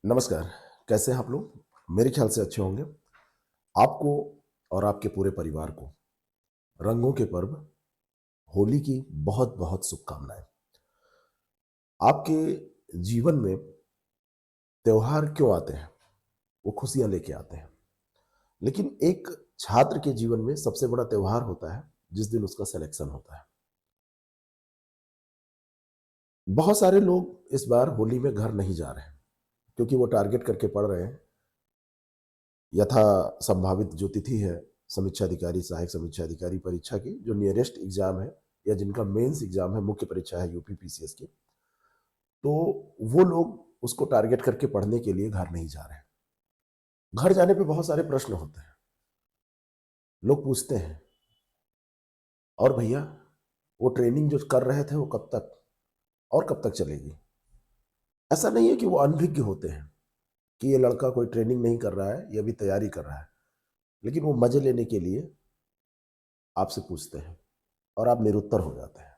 नमस्कार। कैसे हैं आप लोग? मेरे ख्याल से अच्छे होंगे। आपको और आपके पूरे परिवार को रंगों के पर्व होली की बहुत-बहुत शुभकामनाएँ। आपके जीवन में त्योहार क्यों आते हैं? वो खुशियाँ लेके आते हैं। लेकिन एक छात्र के जीवन में सबसे बड़ा त्योहार होता है, जिस दिन उसका सिलेक्शन होता है। बहुत सारे लोग इस बार होली में घर नहीं जा रहे हैं, क्योंकि वो टारगेट करके पढ़ रहे हैं यथा संभावित जो तिथि है समीक्षा अधिकारी, सहायक समीक्षा अधिकारी परीक्षा की जो नियरेस्ट एग्जाम है या जिनका मेंस एग्जाम है, मुख्य परीक्षा है यूपी पीसीएस की, तो वो लोग उसको टारगेट करके पढ़ने के लिए घर नहीं जा रहे हैं। घर जाने पे बहुत सारे प्रश्न होते हैं। लोग पूछते हैं, और भैया वो ट्रेनिंग जो कर रहे थे वो कब तक और कब तक चलेगी? ऐसा नहीं है कि वो अनभिज्ञ होते हैं कि ये लड़का कोई ट्रेनिंग नहीं कर रहा है, ये अभी तैयारी कर रहा है, लेकिन वो मजे लेने के लिए आपसे पूछते हैं और आप निरुत्तर हो जाते हैं।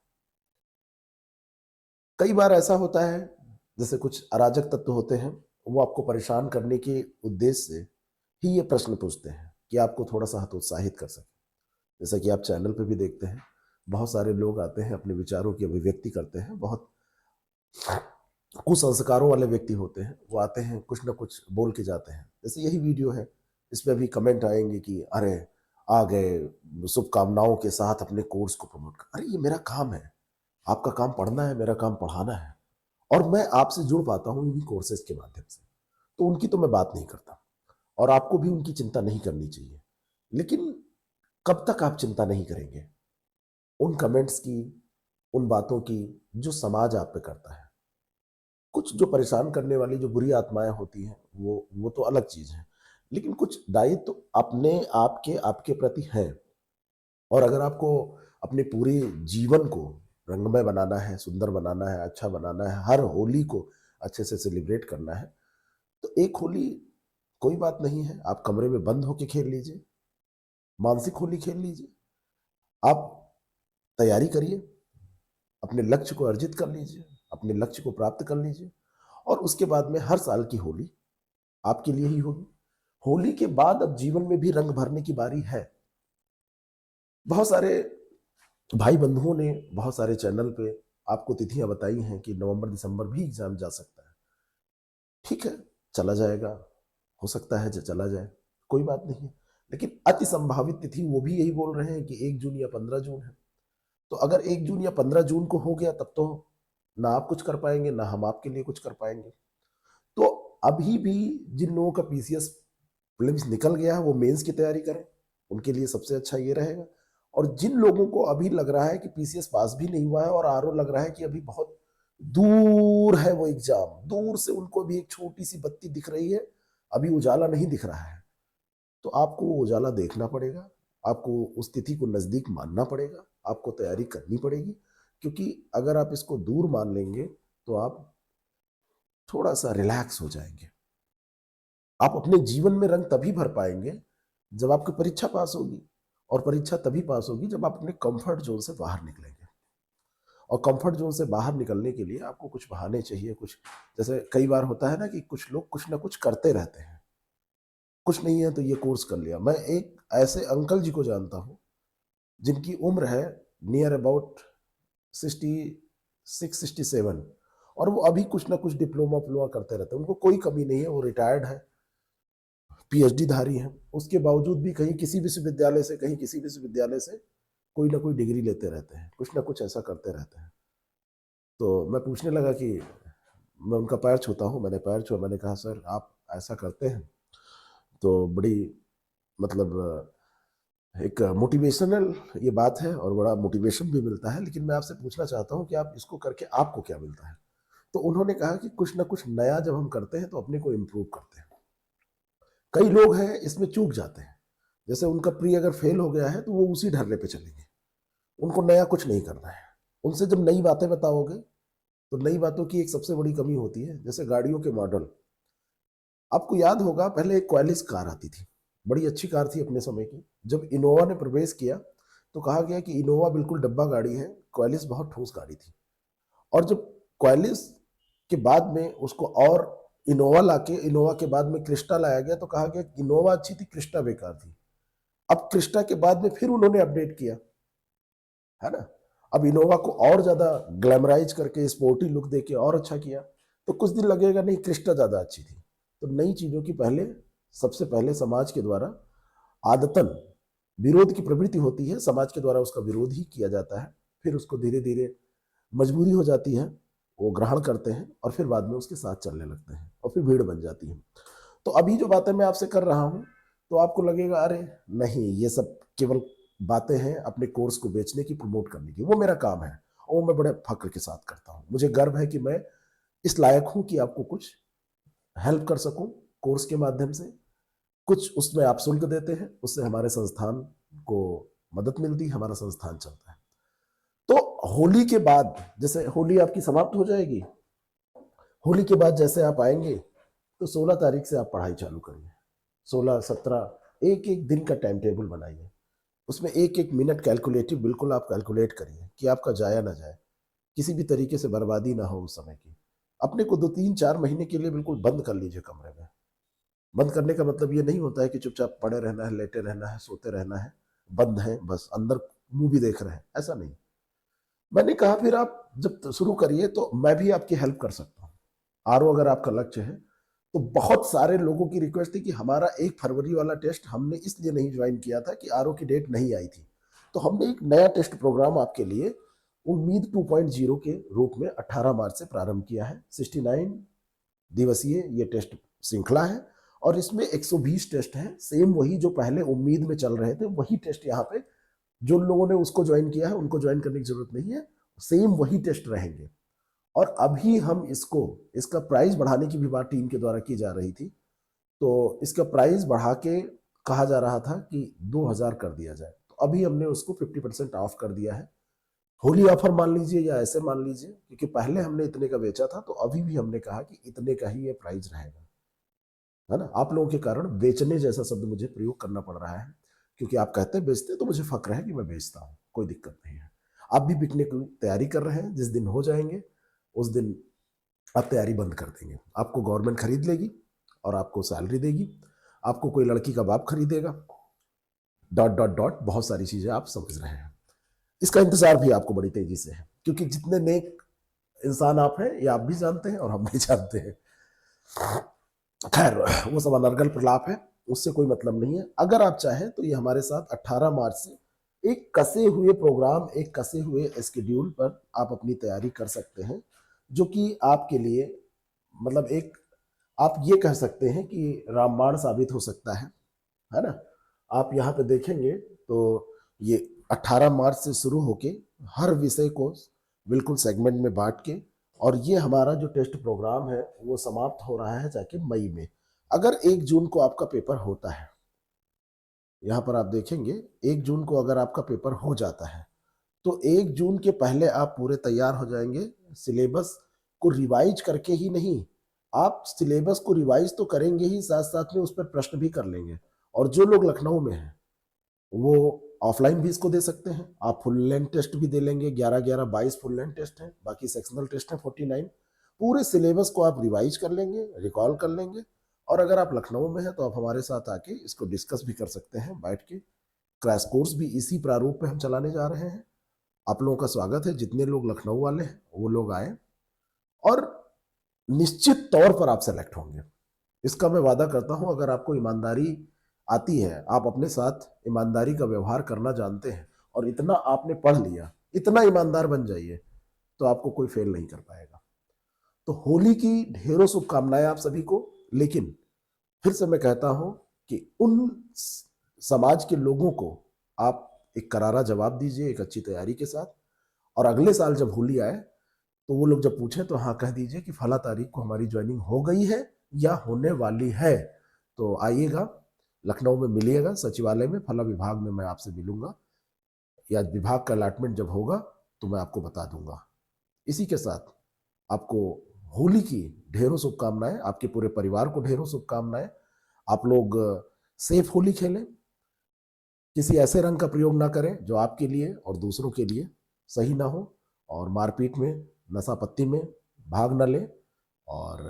कई बार ऐसा होता है, जैसे कुछ अराजक तत्व होते हैं, वो आपको परेशान करने के उद्देश्य से ही ये प्रश्न पूछते हैं कि आपको थोड़ा-सा हतोत्साहित कर सकें। जैसा कि आप चैनल पे भी देखते हैं, बहुत सारे लोग आते हैं, अपने विचारों की अभिव्यक्ति करते हैं, बहुत कुसंस्कारों वाले व्यक्ति होते हैं, वो आते हैं, कुछ न कुछ बोल के जाते हैं। जैसे यही वीडियो है, इसपे भी कमेंट आएँगे कि अरे! आ गए शुभकामनाओं के साथ अपने कोर्स को प्रमोट कर। अरे! ये मेरा काम है, आपका काम पढ़ना है, मेरा काम पढ़ाना है। और मैं आपसे जुड़ पाता हूँ इन्हीं कोर्सेज़ के माध्यम से। तो उनकी तो मैं बात नहीं करता और आपको भी उनकी चिंता नहीं करनी चाहिए। लेकिन कब तक आप चिंता नहीं करेंगे? उन कमेंट्स की, उन बातों की जो समाज आप पे करता है। कुछ जो परेशान करने वाली जो बुरी आत्माएँ होती हैं, वो तो अलग चीज़ है। लेकिन कुछ दायित्व अपने आपके प्रति हैं और अगर आपको अपने पूरे जीवन को रंगमय बनाना है, सुंदर बनाना है, अच्छा बनाना है, हर होली को अच्छे से सेलिब्रेट करना है, तो एक होली कोई बात नहीं है, आप कमरे में बंद होके खेल लीजिए, मानसिक होली खेल लीजिए। आप तैयारी करिए, अपने लक्ष्य को अर्जित कर लीजिए, अपने लक्ष्य को प्राप्त कर लीजिए और उसके बाद में हर साल की होली आपके लिए ही होगी। होली के बाद अब जीवन में भी रंग भरने की बारी है। बहुत सारे भाई बंधुओं ने बहुत सारे चैनल पे आपको तिथियां बताई हैं कि नवंबर दिसंबर भी एग्जाम जा सकता है। ठीक है, चला जाएगा, हो सकता है चला जाए, कोई बात नहीं है। लेकिन अति संभावित तिथि वो भी यही बोल रहे हैं कि 1 जून या 15 जून है। तो अगर 1 जून या 15 जून को हो गया तब तो ना आप कुछ कर पाएंगे ना हम आपके लिए कुछ कर पाएंगे। तो अभी भी जिन लोगों का पीसीएस प्रीलिम्स निकल गया है वो मेंस की तैयारी करें, उनके लिए सबसे अच्छा ये रहेगा। और जिन लोगों को अभी लग रहा है कि पीसीएस पास भी नहीं हुआ है और आरओ लग रहा है कि अभी बहुत दूर है वो एग्जाम, दूर से उनको भी एक छोटी सी बत्ती दिख रही है, अभी उजाला नहीं दिख रहा है, तो आपको वो उजाला देखना पड़ेगा, आपको उस तिथि को नजदीक मानना पड़ेगा, आपको तैयारी करनी पड़ेगी। क्योंकि अगर आप इसको दूर मान लेंगे तो आप थोड़ा सा रिलैक्स हो जाएंगे। आप अपने जीवन में रंग तभी भर पाएंगे जब आपकी परीक्षा पास होगी और परीक्षा तभी पास होगी जब आप अपने कंफर्ट जोन से बाहर निकलेंगे। और कंफर्ट जोन से बाहर निकलने के लिए आपको कुछ बहाने चाहिए, कुछ जैसे कई बार होता है ना कि कुछ लोग कुछ ना कुछ करते रहते हैं, कुछ नहीं है तो ये कोर्स कर लिया। मैं एक ऐसे अंकल जी को जानता हूँ जिनकी उम्र है नियर अबाउट 66-67 और वो अभी कुछ ना कुछ डिप्लोमा उप्लोमा करते रहते हैं, उनको कोई कमी नहीं है, वो रिटायर्ड है, पीएचडी धारी हैं, उसके बावजूद भी कहीं किसी विश्वविद्यालय से कहीं किसी विश्वविद्यालय से कोई ना कोई डिग्री लेते रहते हैं, कुछ ना कुछ ऐसा करते रहते हैं। तो मैं पूछने लगा कि मैं उनका पैर छूता हूँ, मैंने पैर छुआ, मैंने कहा सर आप ऐसा करते हैं तो बड़ी मतलब एक मोटिवेशनल ये बात है और बड़ा मोटिवेशन भी मिलता है, लेकिन मैं आपसे पूछना चाहता हूँ कि आप इसको करके आपको क्या मिलता है? तो उन्होंने कहा कि कुछ ना कुछ नया जब हम करते हैं तो अपने को इम्प्रूव करते हैं। कई लोग हैं इसमें चूक जाते हैं, जैसे उनका प्री अगर फेल हो गया है तो वो उसी ढर्रे पे चलेंगे, उनको नया कुछ नहीं करना है। उनसे जब नई बातें बताओगे तो नई बातों की एक सबसे बड़ी कमी होती है, जैसे गाड़ियों के मॉडल। आपको याद होगा पहले एक क्वालिस कार आती थी, बड़ी अच्छी कार थी अपने समय की। जब इनोवा ने प्रवेश किया तो कहा गया कि इनोवा बिल्कुल डब्बा गाड़ी है, क्वालिस बहुत ठोस गाड़ी थी। और जब क्वालिस के बाद में उसको और इनोवा लाके, इनोवा के बाद में क्रिस्टा लाया गया तो कहा गया इनोवा अच्छी थी, क्रिस्टा बेकार थी। अब क्रिस्टा के बाद में फिर उन्होंने अपडेट किया, है ना। अब इनोवा को और ज्यादा ग्लैमराइज करके स्पोर्टी लुक देके और अच्छा किया, तो कुछ दिन लगेगा नहीं क्रिस्टा ज्यादा अच्छी थी। तो नई चीजों की पहले, सबसे पहले समाज के द्वारा आदतन विरोध की प्रवृत्ति होती है, समाज के द्वारा उसका विरोध ही किया जाता है, फिर उसको धीरे धीरे मजबूरी हो जाती है, वो ग्रहण करते हैं और फिर बाद में उसके साथ चलने लगते हैं और फिर भीड़ बन जाती है। तो अभी जो बातें मैं आपसे कर रहा हूं तो आपको लगेगा अरे नहीं, ये सब केवल बातें हैं अपने कोर्स को बेचने की, प्रमोट करने की। वो मेरा काम है और वो मैं बड़े फक्र के साथ करता हूं। मुझे गर्व है कि मैं इस लायक हूं कि आपको कुछ हेल्प कर सकूं कोर्स के माध्यम से। कुछ उसमें आप शुल्क देते हैं, उससे हमारे संस्थान को मदद मिलती है, हमारा संस्थान चलता है। तो होली के बाद, जैसे होली आपकी समाप्त हो जाएगी, होली के बाद जैसे आप आएंगे तो 16 तारीख से आप पढ़ाई चालू करिए। 16, 17 एक एक दिन का टाइम टेबल बनाइए, उसमें एक एक मिनट कैलकुलेटिव बिल्कुल आप कैलकुलेट करिए कि आपका जाया ना जाए, किसी भी तरीके से बर्बादी ना हो उस समय की। अपने को 2, 3, 4 महीने के लिए बिल्कुल बंद कर लीजिए कमरे में। बंद करने का मतलब ये नहीं होता है कि चुपचाप पड़े रहना है, लेटे रहना है, सोते रहना है, बंद है बस अंदर मूवी देख रहे हैं, ऐसा नहीं। मैंने कहा फिर आप जब शुरू करिए तो मैं भी आपकी हेल्प कर सकता हूँ। आरओ अगर आपका लक्ष्य है तो बहुत सारे लोगों की रिक्वेस्ट थी कि हमारा 1 फरवरी वाला टेस्ट हमने इसलिए नहीं ज्वाइन किया था कि आरओ की डेट नहीं आई थी, तो हमने एक नया टेस्ट प्रोग्राम आपके लिए उम्मीद 2.0 के रूप में 18 मार्च से प्रारंभ किया है। 69 दिवसीय ये टेस्ट श्रृंखला है और इसमें 120 टेस्ट हैं, सेम वही जो पहले उम्मीद में चल रहे थे वही टेस्ट यहाँ पे। जो लोगों ने उसको ज्वाइन किया है उनको ज्वाइन करने की जरूरत नहीं है, सेम वही टेस्ट रहेंगे। और अभी हम इसको, इसका प्राइस बढ़ाने की भी बात टीम के द्वारा की जा रही थी, तो इसका प्राइस बढ़ा के कहा जा रहा था कि 2000 कर दिया जाए, तो अभी हमने उसको 50% ऑफ कर दिया है। होली ऑफर मान लीजिए या ऐसे मान लीजिए, क्योंकि पहले हमने इतने का बेचा था तो अभी भी हमने कहा कि इतने का ही ये प्राइस रहेगा, है ना। आप लोगों के कारण बेचने जैसा शब्द मुझे प्रयोग करना पड़ रहा है, क्योंकि आप कहते हैं बेचते, तो मुझे फक्र है कि मैं बेचता हूँ, कोई दिक्कत नहीं है। आप भी बिकने की तैयारी कर रहे हैं, जिस दिन हो जाएंगे उस दिन आप तैयारी बंद कर देंगे। आपको गवर्नमेंट खरीद लेगी और आपको सैलरी देगी, आपको कोई लड़की का बाप खरीदेगा, डॉट डॉट डॉट, बहुत सारी चीजें आप समझ रहे हैं। इसका इंतजार भी आपको बड़ी तेजी से है, क्योंकि जितने नेक इंसान आप हैं ये आप भी जानते हैं और हम भी जानते हैं। खैर वो सब अनर्गल प्रलाप है, उससे कोई मतलब नहीं है। अगर आप चाहें तो ये हमारे साथ 18 मार्च से एक कसे हुए प्रोग्राम, एक कसे हुए स्केड्यूल पर आप अपनी तैयारी कर सकते हैं, जो कि आपके लिए मतलब एक, आप ये कह सकते हैं कि रामबाण साबित हो सकता है ना। आप यहाँ पे देखेंगे तो ये 18 मार्च से शुरू होके हर विषय को बिल्कुल सेगमेंट में बांट के, और ये हमारा जो टेस्ट प्रोग्राम है वो समाप्त हो रहा है जाके मई में। अगर 1 जून को आपका पेपर होता है, यहाँ पर आप देखेंगे 1 जून को अगर आपका पेपर हो जाता है तो 1 जून के पहले आप पूरे तैयार हो जाएंगे। सिलेबस को रिवाइज करके ही नहीं, आप सिलेबस को रिवाइज तो करेंगे ही, साथ साथ में उस पर प्रश्न भी कर लेंगे। और जो लोग लखनऊ में हैं वो ऑफलाइन भी इसको दे सकते हैं, आप फुल लेंथ टेस्ट भी दे लेंगे। 11-11-22 फुल लेंथ टेस्ट है, बाकी सेक्शनल टेस्ट है 49। पूरे सिलेबस को आप रिवाइज कर लेंगे, रिकॉल कर लेंगे। और अगर आप लखनऊ में हैं तो आप हमारे साथ आके इसको डिस्कस भी कर सकते हैं बैठ के। क्रैश कोर्स भी इसी प्रारूप में हम चलाने जा रहे हैं। आप लोगों का स्वागत है, जितने लोग लखनऊ वाले हैं वो लोग आए, और निश्चित तौर पर आप सेलेक्ट होंगे, इसका मैं वादा करता हूं। अगर आपको ईमानदारी आती है, आप अपने साथ ईमानदारी का व्यवहार करना जानते हैं और इतना आपने पढ़ लिया, इतना ईमानदार बन जाइए तो आपको कोई फेल नहीं कर पाएगा। तो होली की ढेरों शुभकामनाएं आप सभी को। लेकिन फिर से मैं कहता हूं कि उन समाज के लोगों को आप एक करारा जवाब दीजिए एक अच्छी तैयारी के साथ, और अगले साल जब होली आए तो वो लोग जब पूछें तो हाँ कह दीजिए कि फला तारीख को हमारी ज्वाइनिंग हो गई है या होने वाली है। तो आइएगा, लखनऊ में मिलिएगा सचिवालय में, फला विभाग में मैं आपसे मिलूंगा, या विभाग का अलॉटमेंट जब होगा तो मैं आपको बता दूंगा। इसी के साथ आपको होली की ढेरों शुभकामनाएं, आपके पूरे परिवार को ढेरों शुभकामनाएं। आप लोग सेफ होली खेलें, किसी ऐसे रंग का प्रयोग ना करें जो आपके लिए और दूसरों के लिए सही ना हो, और मारपीट में, नशा पत्ती में भाग न लें, और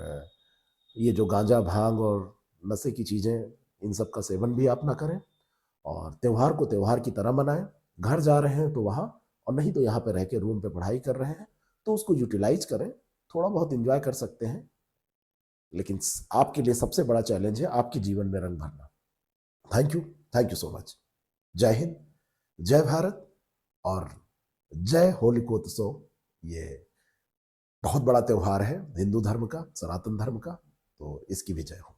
ये जो गांजा भांग और नशे की चीजें, इन सब का सेवन भी आप ना करें, और त्योहार को त्योहार की तरह मनाएं। घर जा रहे हैं तो वहां, और नहीं तो यहाँ पे रह के रूम पे पढ़ाई कर रहे हैं तो उसको यूटिलाइज करें, थोड़ा बहुत एंजॉय कर सकते हैं। लेकिन आपके लिए सबसे बड़ा चैलेंज है आपके जीवन में रंग भरना। Thank you, thank you so much. जय हिंद, जय भारत, और जय होलिकोत्सव। ये बहुत बड़ा त्योहार है हिंदू धर्म का, सनातन धर्म का, तो इसकी भी जय हो।